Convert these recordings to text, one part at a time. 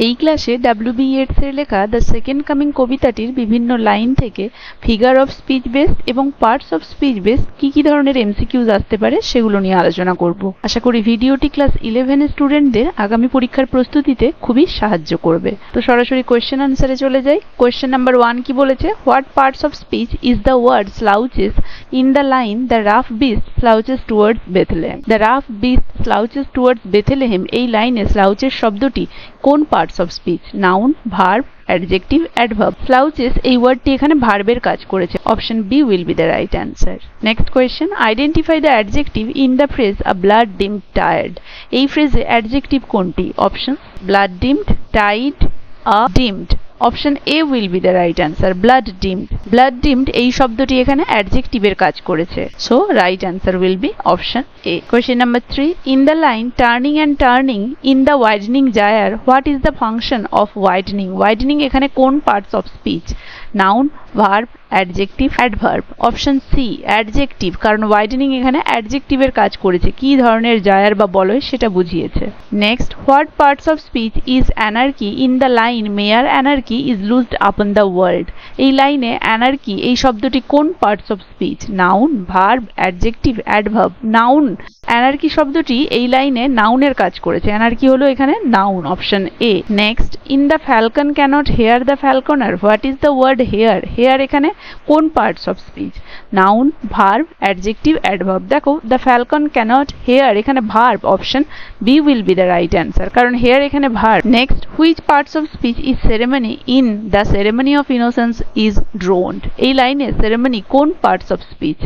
এই ক্লাসে ডব্লিউবি ইয়েটসের লেখা দ্য সেকেন্ড কামিং কবিতাটির বিভিন্ন লাইন থেকে ফিগার অফ স্পিচ বেস এবং পার্টস অফ স্পিচ বেস কি ধরনের এমসিকিউজ আসতে পারে সেগুলো নিয়ে আলোচনা করব। আশা করি ভিডিওটি ক্লাস 11 এর স্টুডেন্টদের আগামী পরীক্ষার প্রস্তুতিতে খুবই সাহায্য করবে। তো সরাসরি কোয়েশ্চেন আনসারে চলে যাই। কোয়েশ্চেন নাম্বার 1 কি বলেছে? What parts of speech is the word slouches in the line the rough beast slouches towards Bethlehem. The rough beast slouches towards Bethlehem এই লাইনে স্লাউচেস শব্দটি কোন parts of speech? Noun, verb, adjective, adverb. Slouches এই ওয়ার্ডটি এখানে ভার্বের কাজ করেছে। Option B will be the right answer. Next question, identify the adjective in the phrase a blood dimmed টায়ার্ড। এই ফ্রেজে অ্যাডজেক্টিভ কোনটি? Option blood dimmed, tide, dimmed. Option A will be the right answer, blood dimmed. Blood dimmed এই শব্দটি এখানে অ্যাডজেক্টিভের কাজ করেছে। So right answer will be option A. Question number 3, in the line turning and turning in the widening gyre what is the function of widening? Widening এখানে কোন parts of speech? Noun, verb, adjective, adverb. Option C adjective, কারণ widening এখানে অ্যাডজেক্টিভের কাজ করেছে, কি ধরনের জায়ার বা বলয় সেটা বুঝিয়েছে। Next, what parts of speech is anarchy in the line mere anarchy is loosed upon the world. এই লাইনে অ্যানার্কি এই শব্দটি কোন parts of speech? Noun, verb, adjective, adverb. Noun, anarchy শব্দটি এই লাইনে নাউনের কাজ করেছে। অ্যানার্কি হলো এখানে noun. Option A. Next, in the falcon cannot hear the falconer what is the word hear? Hear এখানে কোন parts of speech? Noun, verb, adjective, adverb. দেখো দ্য ফ্যালকন ক্যানট হেয়ার এখানে verb. Option B will be the right answer, কারণ here এখানে verb. Next, which parts of speech is ceremony in the ceremony of innocence is drowned? এই লাইনে ceremony কোন parts of speech?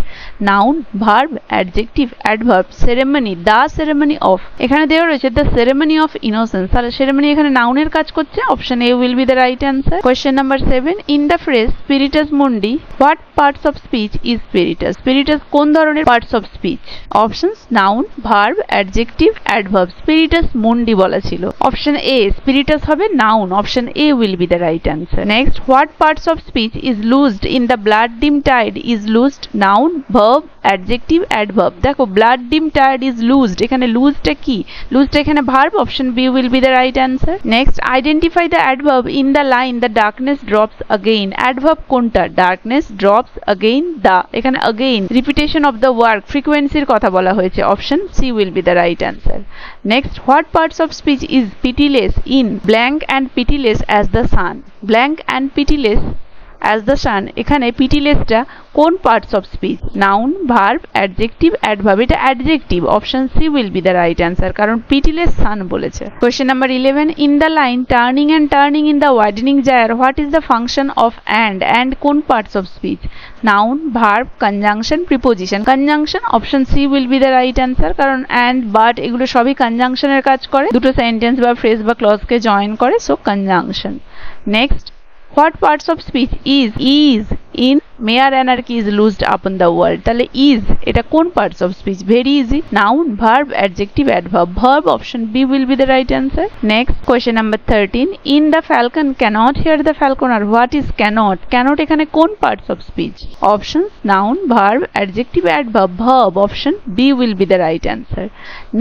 Noun, verb, adjective, adverb. Ceremony, the ceremony of, এখানে দেওয়া রয়েছে the ceremony of innocence, তাহলে ceremony এখানে নাউনের কাজ করছে। Option A will be the right answer. Question number 7, in the phrase স্পিরিটাস মুন্ডি what parts of speech is স্পিরিটাস? স্পিরিটাস কোন ধরনের parts of speech? Options noun, verb, adjective, adverb. স্পিরিটাস মুন্ডি বলা ছিল। অপশন এ স্পিরিটাস হবে noun. Option A will be the right answer. Next, what parts of speech is loosed in the blood dim tide is loosed? Noun, verb, adjective, adverb. দেখো blood dim tired is loosed, এখানে লুজটা কি? লুজটা এখানে verb. Option B will be the right answer. Next, identify the adverb in the line the darkness drops again. Adverb কোনটা? Darkness drops again the, এখানে again repetition of the work, ফ্রিকোয়েন্সির কথা বলা হয়েছে। Option C will be the right answer. Next, what parts of speech is pitiless in blank and pitiless as the sun? Blank and pitiless as the sun, এখানে পিটিলেসটা কোন parts of speech? Noun, verb, adjective, adverb. এটা adjective. Option C will be the right answer, কারণ pitiless sun বলেছে। Question number 11, in the line turning and turning in the widening gyre what is the function of and কোন parts of speech? Noun, verb, conjunction, preposition. Conjunction. Option C will be the right answer, কারণ and, but এগুলো সবই কনজাংশনের কাজ করে, দুটো sentence বা phrase বা ক্লজকে join করে, so conjunction. Next, what parts of speech is in mere anarchy is loosed upon the world? তাহলে is এটা কোন parts of speech? very easy, noun, verb, adjective, adverb. verb. Option B will be the right answer. Next, question number 13, in the falcon cannot hear the falconer what is cannot? cannot এখানে কোন parts of speech? Options noun, verb, adjective, adverb. verb. Option B will be the right answer.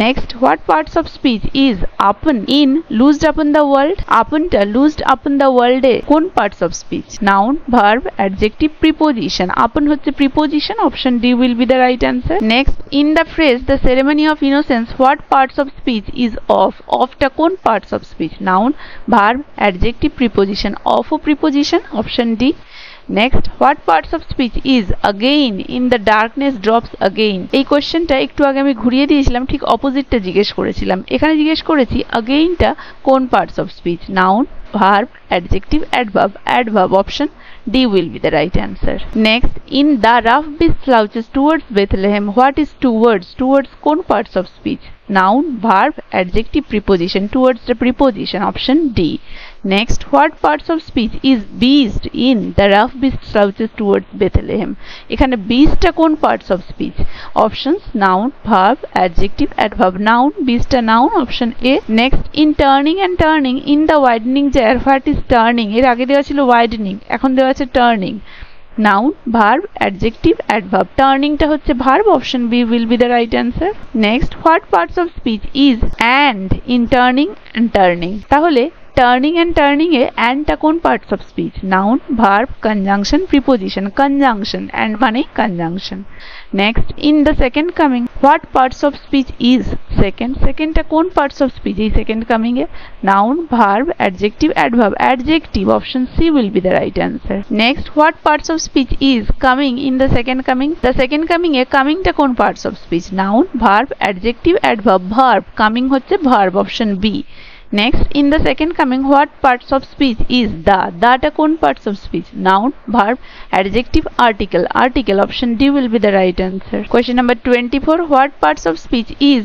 Next, what parts of speech is upon in loosed upon the world? upon টা loosed upon the world এ কোন parts of speech? noun, verb, adjective, preposition. upon হচ্ছে preposition. Option D will be the right answer. Next, in the phrase the ceremony of innocence what parts of speech is of? of টা কোন parts of speech? noun, verb, adjective, preposition. of O preposition. Option D. Next, what parts of speech is again in the darkness drops again? এই কোশ্চেনটা একটু আগে আমি ঘুরিয়ে দিয়েছিলাম, ঠিক অপোজিটটা জিজ্ঞেস করেছিলাম। এখানে জিজ্ঞেস করেছি againটা কোন parts of speech? Noun, verb, adjective, adverb. Adverb. Option D will be the right answer. Next, in the rough beast slouches towards Bethlehem what is towards? towards কোন parts of speech? noun, verb, adjective, preposition. towards the preposition. Option D. Next, what parts of speech is beast in the rough beast slouches towards Bethlehem? এখানে beastটা কোন parts of speech? Options noun, verb, adjective, adverb. noun, beastটা noun. Option A. Next, in turning and turning in the widening gyre what is turning? এর আগে দেওয়া ছিল widening, এখন দেওয়া আছে turning. noun, verb, adjective, adverb. turning টা হচ্ছে verb. Option B will be the right answer. Next, what parts of speech is and in turning and turning? তাহলে টার্নিং অ্যান্ড টার্নিং এ অ্যান্ডটা কোন parts of speech? Noun, verb, conjunction, preposition. Conjunction, and মানে কনজাংশন। Next, in the second coming what parts of speech is? সেকেন্ডটা কোন parts of speech এই second coming এ? Noun, verb, adjective, adverb. Adjective, option C will be the right answer. Next, what parts of speech is coming in the second coming? The second coming এ কামিংটা কোন parts of speech? Noun, verb, adjective, adverb. Verb, coming হচ্ছে verb, option B. Next, in the second coming, what parts of speech is the? The কোন parts of speech? Noun, verb, adjective, article. Article, option D will be the right answer. Question number 24. What parts of speech is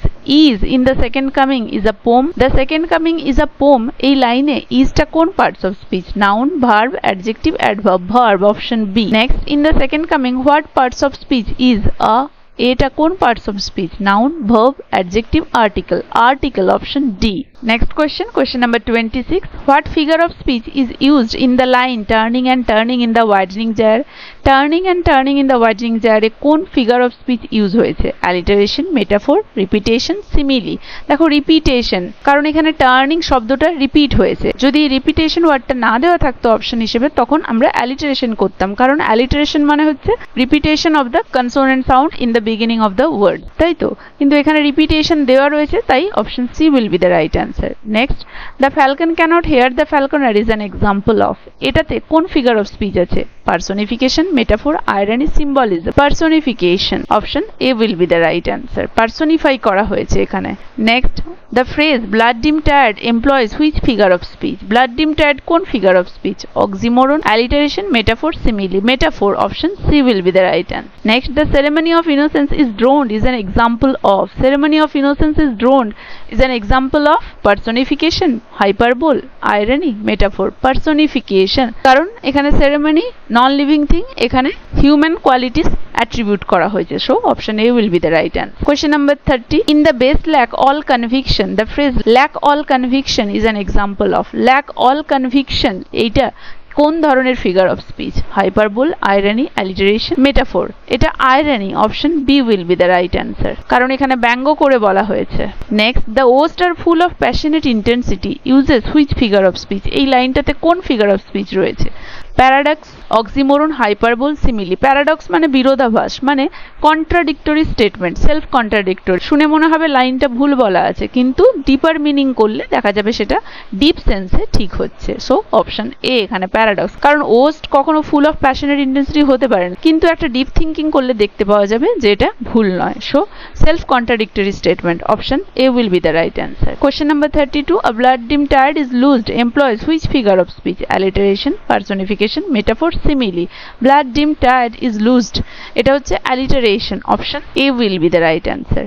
in the second coming is a poem? The second coming is a poem. এই লাইনে isটা কোন parts of speech? Noun, verb, adjective, adverb. Verb, option B. Next, in the second coming, what parts of speech is a? এটা কোন parts of speech? Noun, verb, adjective, article. Article, option D. Next question number 26. What figure of speech is used in the line turning and turning in the widening jar? Turning and turning in the widening jar এ কোন figure of speech use হয়েছে? Alliteration, metaphor, repetition, simile. দেখো repetition, কারণ এখানে turning শব্দটা repeat হয়েছে। যদি repetition ওয়ার্ডটা না দেওয়া থাকতো অপশন হিসেবে তখন আমরা alliteration করতাম, কারণ alliteration মানে হচ্ছে repetition of the consonant sound in the beginning of the word, তাই তো? কিন্তু এখানে repetition দেওয়া রয়েছে, তাই option C will be the right answer. Next, the falcon cannot hear the falconer is an example of. এটাতে কোন figure of speech আছে? Personification, metaphor, irony, symbolism. Personification, option A will be the right answer. Personify করা হয়েছে এখানে। Next, the phrase blood dim tired employs which figure of speech? Blood dim tired কোন figure of speech? Oxymoron, alliteration, metaphor, simile. Metaphor, option C will be the right answer. Next, the ceremony of innocence is droned is an example of. Ceremony of innocence is droned is an example of personification, hyperbole, irony, metaphor. Personification, কারণ এখানে ceremony non living thing, এখানে human qualities attribute করা হয়েছে, so option A will be the right answer. Question number 30. In the best lack all conviction, the phrase lack all conviction is an example of. Lack all conviction এইটা কোন ধরনের figure of speech? Hyperbole, irony, alliteration, metaphor. এটা irony, option B will be the right answer, কারণ এখানে ব্যঙ্গ করে বলা হয়েছে। Next, the worst R full of passionate intensity uses which figure of speech? এই লাইনটাতে কোন ফিগার অফ স্পিচ রয়েছে? Paradox, oxymoron, hyperbole, simile. Paradox মানে বিরোধাভাস, মানে কন্ট্রাডিক্টরি স্টেটমেন্ট, সেলফ কন্ট্রাডিক্টরি। শুনে মনে হবে লাইনটা ভুল বলা আছে, কিন্তু ডিপার মিনিং করলে দেখা যাবে সেটা ডিপ সেন্সে ঠিক হচ্ছে, সো অপশন এ এখানে প্যারাডক্স। কারণ ওস্ট কখনো ফুল অফ প্যাশনেট ইন্টেন্সিটি হতে পারে না, কিন্তু একটা ডিপ থিঙ্কিং করলে দেখতে পাওয়া যাবে যে এটা ভুল নয়, so self contradictory statement, option A will be the right answer. Question number 32. A blood dim tired is loosed employs which figure of speech? Alliteration, personification, metaphor, simile. Blood dim tired is loosed, এটা হচ্ছে alliteration, option A will be the right answer.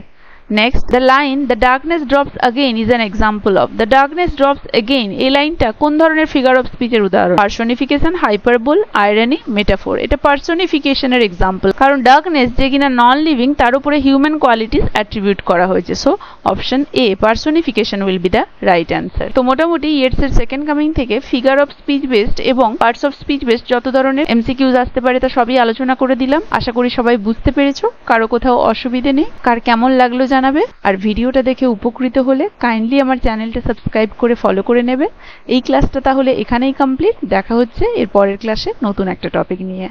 Next, the line the darkness drops again is an example of. The darkness drops again এই লাইনটা কোন ধরনের figure of স্পিচের উদাহরণ? Personification, hyperbole, irony, metaphor. এটা পার্সনিফিকেশনের example, কারণ darkness যে কিনা non living তার উপরে হিউম্যান কোয়ালিটিস অ্যাট্রিবিউট করা হয়েছে, so option A personification will be the right answer. তো মোটামুটি ইয়েটস এর সেকেন্ড কামিং থেকে ফিগার অফ স্পিচ বেসড এবং পার্টস অফ স্পিচ বেসড যত ধরনের এমসিকিউজ আসতে পারে তা সবই আলোচনা করে দিলাম। আশা করি সবাই বুঝতে পেরেছো, কারো কোথাও অসুবিধে নেই। কার কেমন লাগলো জানাবে, আর ভিডিওটা দেখে উপকৃত হলে কাইন্ডলি আমার চ্যানেলটা সাবস্ক্রাইব করে ফলো করে নেবে। এই ক্লাসটা তাহলে এখানেই কমপ্লিট। দেখা হচ্ছে এর পরের ক্লাসে নতুন একটা টপিক নিয়ে।